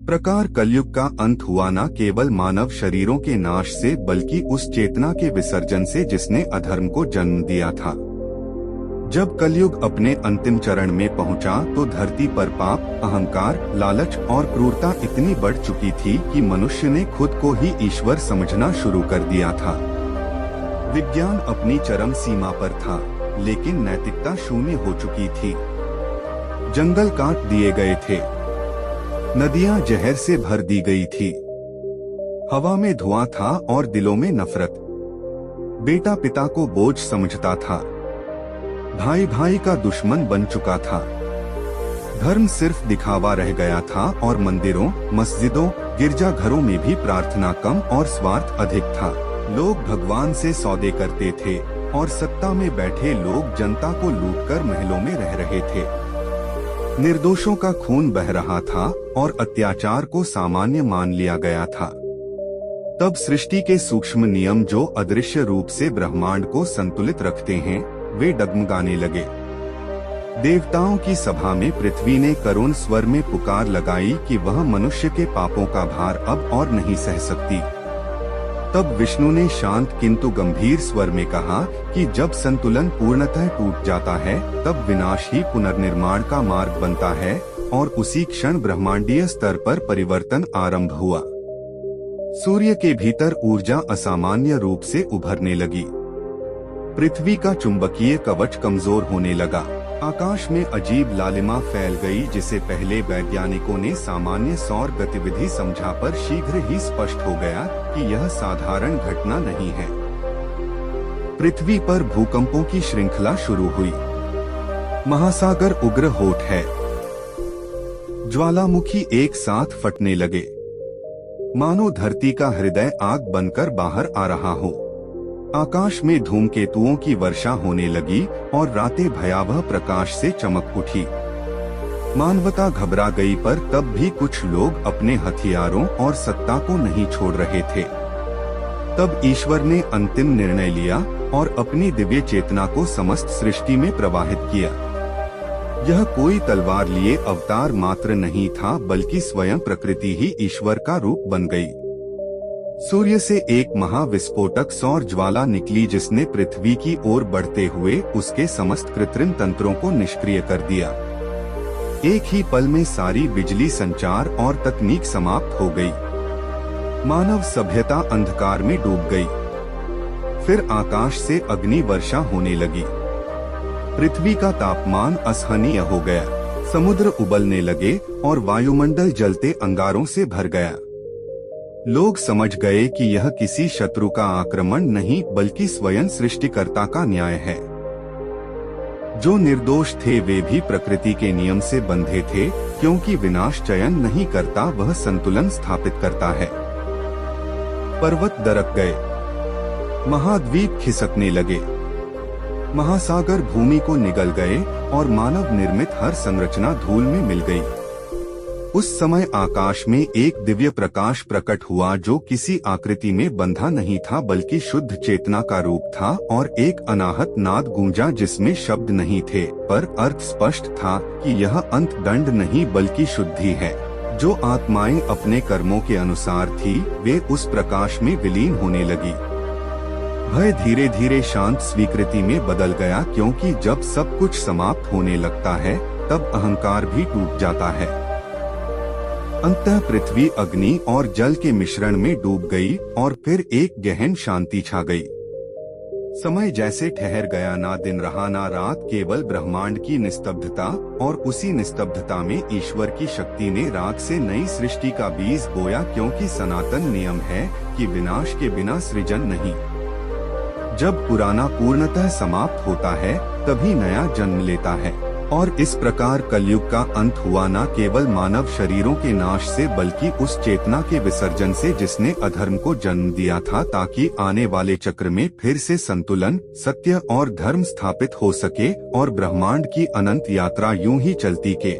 प्रकार कलयुग का अंत हुआ न केवल मानव शरीरों के नाश से बल्कि उस चेतना के विसर्जन से जिसने अधर्म को जन्म दिया था। जब कलयुग अपने अंतिम चरण में पहुंचा तो धरती पर पाप, अहंकार, लालच और क्रूरता इतनी बढ़ चुकी थी कि मनुष्य ने खुद को ही ईश्वर समझना शुरू कर दिया था। विज्ञान अपनी चरम सीमा पर था, लेकिन नैतिकता शून्य हो चुकी थी। जंगल काट दिए गए थे, नदियां जहर से भर दी गई थी, हवा में धुआं था और दिलों में नफरत। बेटा पिता को बोझ समझता था, भाई भाई का दुश्मन बन चुका था। धर्म सिर्फ दिखावा रह गया था और मंदिरों, मस्जिदों, गिरजाघरों में भी प्रार्थना कम और स्वार्थ अधिक था। लोग भगवान से सौदे करते थे और सत्ता में बैठे लोग जनता को लूटकर महलों में रह रहे थे। निर्दोषों का खून बह रहा था और अत्याचार को सामान्य मान लिया गया था। तब सृष्टि के सूक्ष्म नियम जो अदृश्य रूप से ब्रह्मांड को संतुलित रखते हैं, वे डगमगाने लगे। देवताओं की सभा में पृथ्वी ने करुण स्वर में पुकार लगाई कि वह मनुष्य के पापों का भार अब और नहीं सह सकती। तब विष्णु ने शांत किंतु गंभीर स्वर में कहा कि जब संतुलन पूर्णतः टूट जाता है तब विनाश ही पुनर्निर्माण का मार्ग बनता है, और उसी क्षण ब्रह्मांडीय स्तर पर परिवर्तन आरंभ हुआ। सूर्य के भीतर ऊर्जा असामान्य रूप से उभरने लगी। पृथ्वी का चुंबकीय कवच कमजोर होने लगा। आकाश में अजीब लालिमा फैल गई जिसे पहले वैज्ञानिकों ने सामान्य सौर गतिविधि समझा, पर शीघ्र ही स्पष्ट हो गया कि यह साधारण घटना नहीं है। पृथ्वी पर भूकंपों की श्रृंखला शुरू हुई। महासागर उग्र हो उठे, ज्वालामुखी एक साथ फटने लगे, मानो धरती का हृदय आग बनकर बाहर आ रहा हो। आकाश में धूमकेतुओं की वर्षा होने लगी और रातें भयावह प्रकाश से चमक उठी। मानवता घबरा गई, पर तब भी कुछ लोग अपने हथियारों और सत्ता को नहीं छोड़ रहे थे। तब ईश्वर ने अंतिम निर्णय लिया और अपनी दिव्य चेतना को समस्त सृष्टि में प्रवाहित किया। यह कोई तलवार लिए अवतार मात्र नहीं था, बल्कि स्वयं प्रकृति ही ईश्वर का रूप बन गई। सूर्य से एक महाविस्फोटक सौर ज्वाला निकली जिसने पृथ्वी की ओर बढ़ते हुए उसके समस्त कृत्रिम तंत्रों को निष्क्रिय कर दिया। एक ही पल में सारी बिजली, संचार और तकनीक समाप्त हो गई। मानव सभ्यता अंधकार में डूब गई। फिर आकाश से अग्नि वर्षा होने लगी। पृथ्वी का तापमान असहनीय हो गया, समुद्र उबलने लगे और वायुमंडल जलते अंगारों से भर गया। लोग समझ गए कि यह किसी शत्रु का आक्रमण नहीं, बल्कि स्वयं सृष्टिकर्ता का न्याय है। जो निर्दोष थे वे भी प्रकृति के नियम से बंधे थे, क्योंकि विनाश चयन नहीं करता, वह संतुलन स्थापित करता है। पर्वत दरक गए, महाद्वीप खिसकने लगे, महासागर भूमि को निगल गए और मानव निर्मित हर संरचना धूल में मिल गई। उस समय आकाश में एक दिव्य प्रकाश प्रकट हुआ जो किसी आकृति में बंधा नहीं था, बल्कि शुद्ध चेतना का रूप था, और एक अनाहत नाद गूंजा जिसमें शब्द नहीं थे, पर अर्थ स्पष्ट था कि यह अंत दंड नहीं बल्कि शुद्धि है। जो आत्माएं अपने कर्मों के अनुसार थी, वे उस प्रकाश में विलीन होने लगी। भय धीरे धीरे शांत स्वीकृति में बदल गया, क्योंकि जब सब कुछ समाप्त होने लगता है तब अहंकार भी टूट जाता है। अंततः पृथ्वी अग्नि और जल के मिश्रण में डूब गई और फिर एक गहन शांति छा गई। समय जैसे ठहर गया, ना दिन रहा ना रात, केवल ब्रह्मांड की निस्तब्धता, और उसी निस्तब्धता में ईश्वर की शक्ति ने रात से नई सृष्टि का बीज बोया, क्योंकि सनातन नियम है कि विनाश के बिना सृजन नहीं। जब पुराना पूर्णतः समाप्त होता है तभी नया जन्म लेता है। और इस प्रकार कलयुग का अंत हुआ न केवल मानव शरीरों के नाश से, बल्कि उस चेतना के विसर्जन से जिसने अधर्म को जन्म दिया था, ताकि आने वाले चक्र में फिर से संतुलन, सत्य और धर्म स्थापित हो सके और ब्रह्मांड की अनंत यात्रा यूं ही चलती के